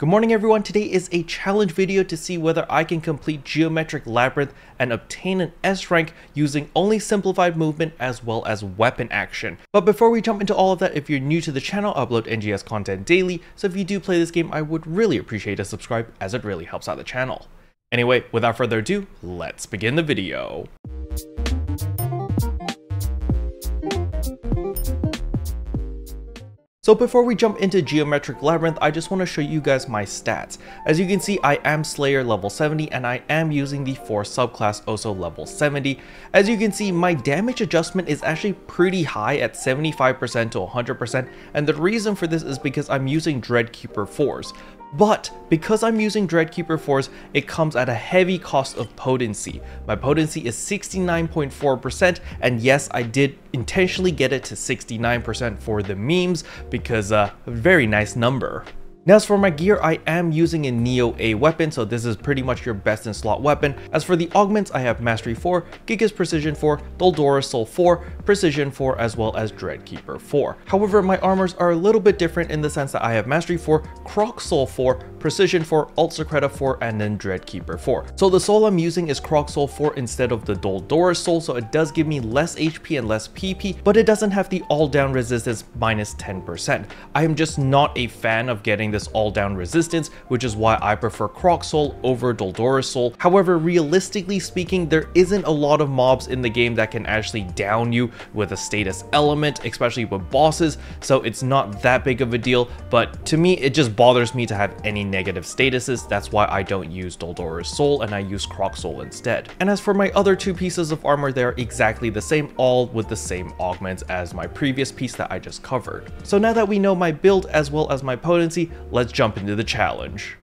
Good morning everyone, today is a challenge video to see whether I can complete Geometric Labyrinth and obtain an S rank using only simplified movement as well as weapon action. But before we jump into all of that, if you're new to the channel, I upload NGS content daily, so if you do play this game, I would really appreciate a subscribe as it really helps out the channel. Anyway, without further ado, let's begin the video. So before we jump into Geometric Labyrinth, I just want to show you guys my stats. As you can see, I am Slayer level 70 and I am using the Force subclass also level 70. As you can see, my damage adjustment is actually pretty high at 75% to 100%, and the reason for this is because I'm using Dreadkeeper 4s. But because I'm using Dreadkeeper 4s, it comes at a heavy cost of potency. My potency is 69.4%, and yes, I did intentionally get it to 69% for the memes because a very nice number. Now as for my gear, I am using a Neo A weapon, so this is pretty much your best in slot weapon. As for the augments, I have Mastery 4, Gigas Precision 4, Doldora's Soul 4, Precision 4, as well as Dreadkeeper 4. However, my armors are a little bit different in the sense that I have Mastery 4, Croc Soul 4, Precision 4, Alt Secreta 4, and then Dreadkeeper 4. So the soul I'm using is Croc Soul 4 instead of the Doldora's Soul, so it does give me less HP and less PP, but it doesn't have the all down resistance minus 10%. I am just not a fan of getting this all down resistance, which is why I prefer Croc Soul over Doldora's Soul. However, realistically speaking, there isn't a lot of mobs in the game that can actually down you with a status element, especially with bosses, so it's not that big of a deal, but to me it just bothers me to have any negative statuses. That's why I don't use Doldora's Soul and I use Croc Soul instead. And as for my other two pieces of armor, they're exactly the same, all with the same augments as my previous piece that I just covered. So now that we know my build as well as my potency, let's jump into the challenge.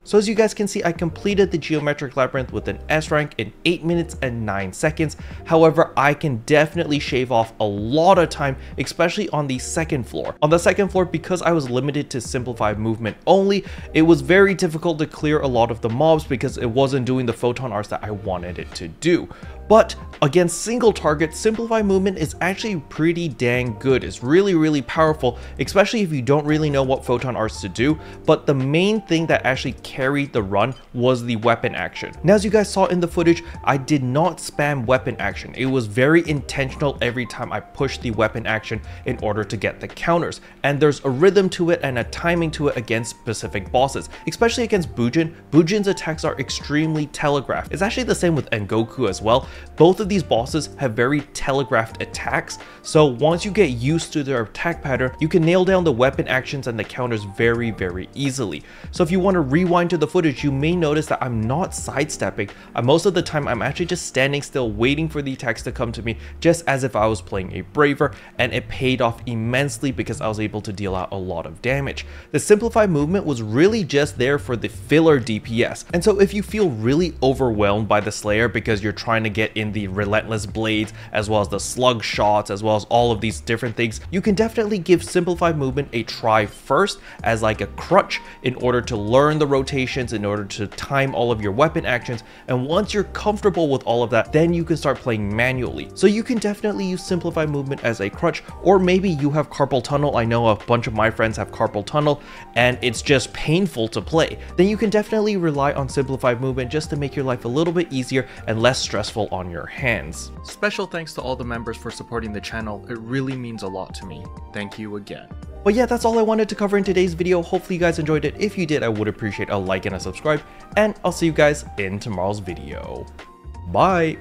So as you guys can see, I completed the Geometric Labyrinth with an S rank in 8 minutes and 9 seconds. However, I can definitely shave off a lot of time, especially on the second floor. On the second floor, because I was limited to simplified movement only, it was very difficult to clear a lot of the mobs because it wasn't doing the photon arts that I wanted it to do. But against single target, simplified movement is actually pretty dang good. It's really powerful, especially if you don't really know what photon arts to do. But the main thing that actually carried the run was the weapon action. Now, as you guys saw in the footage, I did not spam weapon action. It was very intentional every time I pushed the weapon action in order to get the counters. And there's a rhythm to it and a timing to it against specific bosses, especially against Bujin. Bujin's attacks are extremely telegraphed. It's actually the same with Engoku as well. Both of these bosses have very telegraphed attacks, so once you get used to their attack pattern, you can nail down the weapon actions and the counters very easily. So if you want to rewind to the footage, you may notice that I'm not sidestepping. Most of the time, I'm actually just standing still waiting for the attacks to come to me, just as if I was playing a braver, and it paid off immensely because I was able to deal out a lot of damage. The simplified movement was really just there for the filler DPS, and so if you feel really overwhelmed by the Slayer because you're trying to get in the relentless blades as well as the slug shots as well as all of these different things, you can definitely give simplified movement a try first as like a crutch in order to learn the rotations, in order to time all of your weapon actions, and once you're comfortable with all of that, then you can start playing manually. So you can definitely use simplified movement as a crutch, or maybe you have carpal tunnel. I know a bunch of my friends have carpal tunnel and it's just painful to play. Then you can definitely rely on simplified movement just to make your life a little bit easier and less stressful on your hands. Special thanks to all the members for supporting the channel. It really means a lot to me. Thank you again. But yeah, that's all I wanted to cover in today's video. Hopefully you guys enjoyed it. If you did, I would appreciate a like and a subscribe, and I'll see you guys in tomorrow's video. Bye!